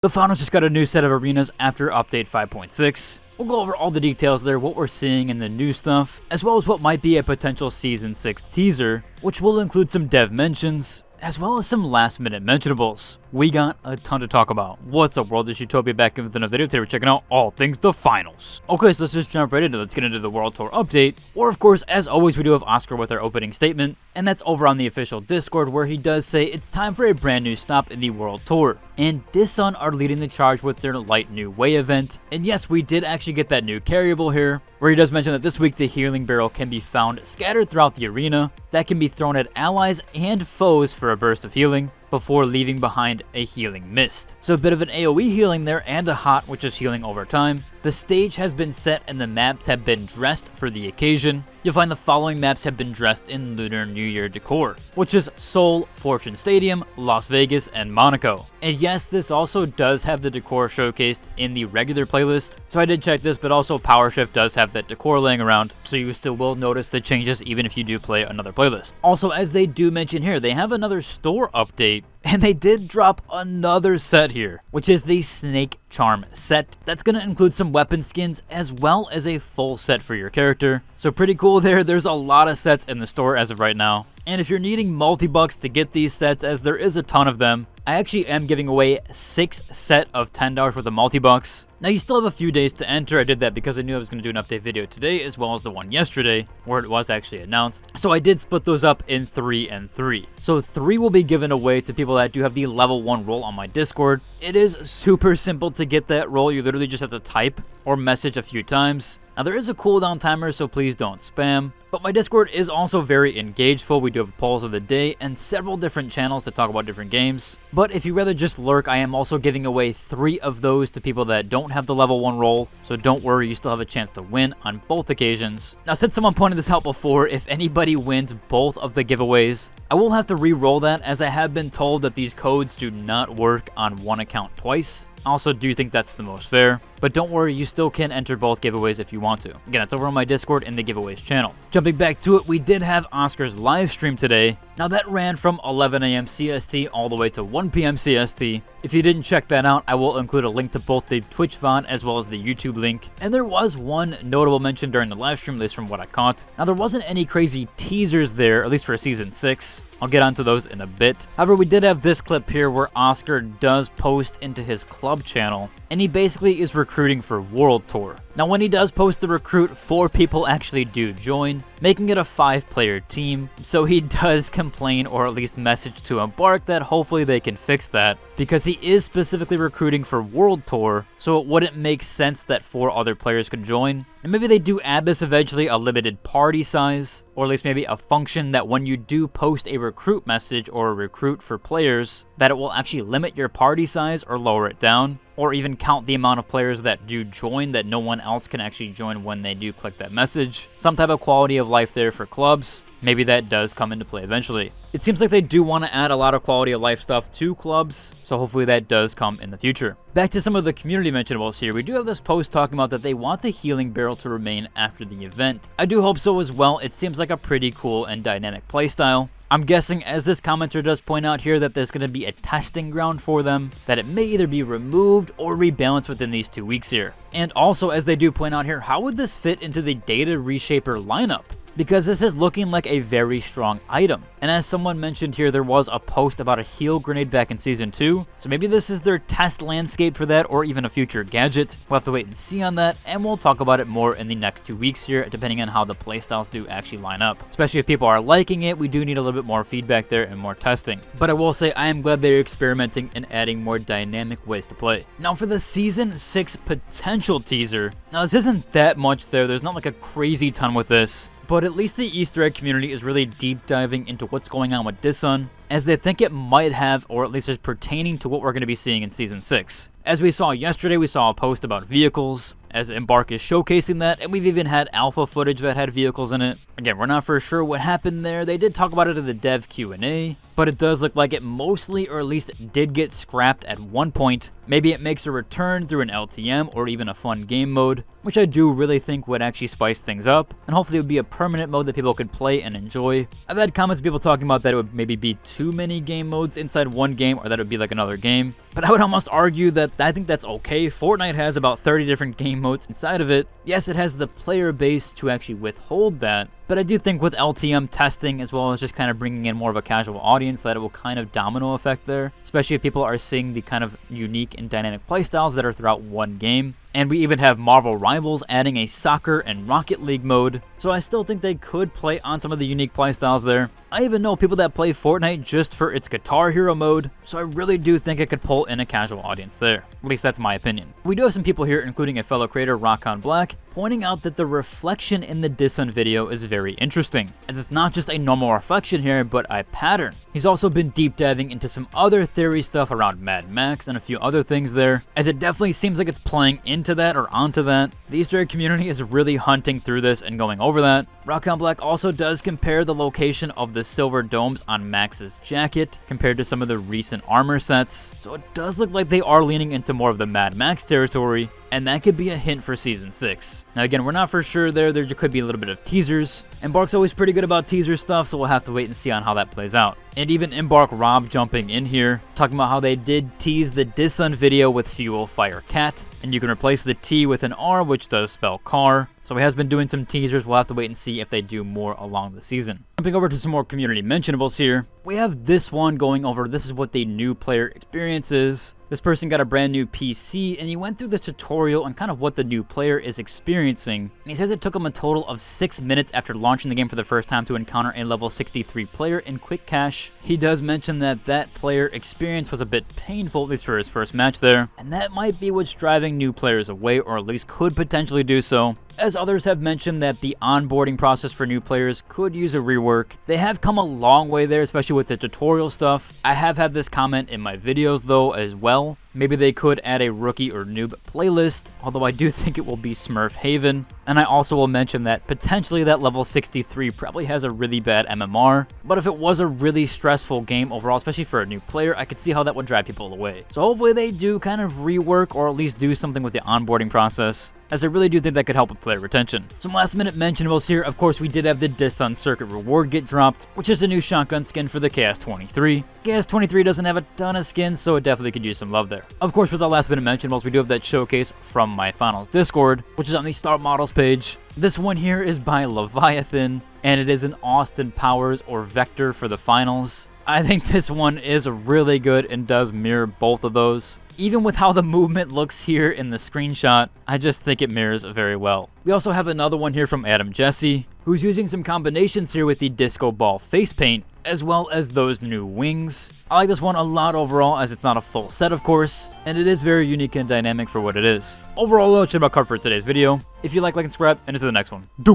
The finals just got a new set of arenas after update 5.6. We'll go over all the details there, what we're seeing in the new stuff, as well as what might be a potential Season 6 teaser, which will include some dev mentions, as well as some last minute mentionables. We got a ton to talk about. What's up world, it's Utopia back in with another video. Today we're checking out all things the finals. Okay, so let's just jump right into it. Let's get into the World Tour update. Or of course, as always, we do have Oscar with our opening statement, and that's over on the official Discord where he does say it's time for a brand new stop in the World Tour. And Dissun are leading the charge with their Light New Way event. And yes, we did actually get that new carryable here, where he does mention that this week the healing barrel can be found scattered throughout the arena that can be thrown at allies and foes for a burst of healing, before leaving behind a healing mist. So a bit of an AoE healing there and a hot, which is healing over time. The stage has been set and the maps have been dressed for the occasion. You'll find the following maps have been dressed in Lunar New Year decor, which is Seoul, Fortune Stadium, Las Vegas, and Monaco. And yes, this also does have the decor showcased in the regular playlist, so I did check this, but also PowerShift does have that decor laying around, so you still will notice the changes even if you do play another playlist. Also, as they do mention here, they have another store update, and they did drop another set here, which is the Snake Charm set. That's going to include some weapon skins as well as a full set for your character. So pretty cool there. There's a lot of sets in the store as of right now. And if you're needing multi-bucks to get these sets, as there is a ton of them, I actually am giving away 6 set of $10 worth of multi-bucks. Now you still have a few days to enter. I did that because I knew I was going to do an update video today as well as the one yesterday where it was actually announced. So I did split those up in 3 and 3. So 3 will be given away to people that do have the level 1 role on my Discord. It is super simple to get that role. You literally just have to type or message a few times. Now there is a cooldown timer, so please don't spam. But my Discord is also very engageful. We do have polls of the day and several different channels to talk about different games. But if you rather just lurk, I am also giving away 3 of those to people that don't have the level 1 role. So don't worry, you still have a chance to win on both occasions. Now since someone pointed this out before, if anybody wins both of the giveaways, I will have to re-roll that, as I have been told that these codes do not work on one account twice. I also do think that's the most fair, but don't worry, you still can enter both giveaways if you want to. Again, it's over on my Discord in the giveaways channel. Jumping back to it, we did have Oscar's live stream today. Now that ran from 11 AM CST all the way to 1 PM CST. If you didn't check that out, I will include a link to both the Twitch VOD as well as the YouTube link. And there was one notable mention during the live stream, at least from what I caught. Now there wasn't any crazy teasers there, at least for Season 6. I'll get onto those in a bit. However, we did have this clip here where Oscar does post into his club channel, and he basically is recruiting for World Tour. Now when he does post the recruit, 4 people actually do join, making it a 5-player team, so he does complain, or at least message to Embark, that hopefully they can fix that, because he is specifically recruiting for World Tour, so it wouldn't make sense that 4 other players could join. And maybe they do add this eventually, a limited party size, or at least maybe a function that when you do post a recruit message or a recruit for players, that it will actually limit your party size or lower it down, or even count the amount of players that do join that no one else can actually join when they do click that message. Some type of quality of life there for clubs. Maybe that does come into play eventually. It seems like they do want to add a lot of quality of life stuff to clubs, so hopefully that does come in the future. Back to some of the community mentionables here. We do have this post talking about that they want the healing barrel to remain after the event. I do hope so as well. It seems like a pretty cool and dynamic playstyle. I'm guessing, as this commenter does point out here, that there's going to be a testing ground for them, that it may either be removed or rebalanced within these 2 weeks here. And also, as they do point out here, how would this fit into the Data Reshaper lineup? Because this is looking like a very strong item. And as someone mentioned here, there was a post about a heal grenade back in Season 2, so maybe this is their test landscape for that, or even a future gadget. We'll have to wait and see on that, and we'll talk about it more in the next 2 weeks here, depending on how the playstyles do actually line up. Especially if people are liking it, we do need a little bit more feedback there and more testing. But I will say, I am glad they're experimenting and adding more dynamic ways to play. Now for the Season 6 potential teaser, now this isn't that much there, there's not like a crazy ton with this, but at least the Easter egg community is really deep diving into what's going on with Dissun, as they think it might have, or at least is pertaining to what we're going to be seeing in Season 6. As we saw yesterday, we saw a post about vehicles, as Embark is showcasing that, and we've even had alpha footage that had vehicles in it. Again, we're not for sure what happened there. They did talk about it in the dev Q&A, but it does look like it mostly, or at least did get scrapped at one point. Maybe it makes a return through an LTM or even a fun game mode, which I do really think would actually spice things up, and hopefully it would be a permanent mode that people could play and enjoy. I've had comments of people talking about that it would maybe be too many game modes inside one game, or that it would be like another game. But I would almost argue that I think that's okay. Fortnite has about 30 different game modes inside of it. Yes, it has the player base to actually withhold that, but I do think with LTM testing as well as just kind of bringing in more of a casual audience that it will kind of domino effect there, especially if people are seeing the kind of unique and dynamic playstyles that are throughout one game. And we even have Marvel Rivals adding a soccer and Rocket League mode, so I still think they could play on some of the unique playstyles there. I even know people that play Fortnite just for its Guitar Hero mode, so I really do think it could pull in a casual audience there. At least that's my opinion. We do have some people here, including a fellow creator, Rockon Black, pointing out that the reflection in the Dishun video is very interesting, as it's not just a normal reflection here, but a pattern. He's also been deep diving into some other theory stuff around Mad Max and a few other things there, as it definitely seems like it's playing into that or onto that. The Easter egg community is really hunting through this and going over that. Rockon Black also does compare the location of the silver domes on Max's jacket compared to some of the recent armor sets, so it does look like they are leaning into more of the Mad Max territory, and that could be a hint for Season 6. Now again, we're not for sure there could be a little bit of teasers. Embark's always pretty good about teaser stuff, so we'll have to wait and see on how that plays out. And even Embark Rob jumping in here, talking about how they did tease the Dishun video with Fuel Fire Cat, and you can replace the T with an R, which does spell car. So he has been doing some teasers. We'll have to wait and see if they do more along the season. Jumping over to some more community mentionables here, we have this one going over, this is what the new player experience is. This person got a brand new PC, and he went through the tutorial on kind of what the new player is experiencing. And he says it took him a total of 6 minutes after launching the game for the first time to encounter a level 63 player in quick cash. He does mention that that player experience was a bit painful, at least for his first match there, and that might be what's driving new players away, or at least could potentially do so. As others have mentioned that the onboarding process for new players could use a rework. They have come a long way there, especially with the tutorial stuff. I have had this comment in my videos though as well. Maybe they could add a rookie or noob playlist, although I do think it will be Smurf Haven. And I also will mention that potentially that level 63 probably has a really bad MMR, but if it was a really stressful game overall, especially for a new player, I could see how that would drive people away. So hopefully they do kind of rework or at least do something with the onboarding process, as I really do think that could help with player retention. Some last minute mentionables here. Of course, we did have the Dishun Circuit reward get dropped, which is a new shotgun skin for the KS23. KS23 doesn't have a ton of skins, so it definitely could use some love there. Of course, with our last minute mentionables, we do have that showcase from my finals Discord, which is on the Start Models page. This one here is by Leviathan, and it is an Austin Powers or Vector for the finals. I think this one is really good and does mirror both of those. Even with how the movement looks here in the screenshot, I just think it mirrors very well. We also have another one here from Adam Jesse, who's using some combinations here with the Disco Ball face paint, as well as those new wings. I like this one a lot overall, as it's not a full set of course, and it is very unique and dynamic for what it is. Overall, that's about covered for today's video. If you like and subscribe, and into the next one.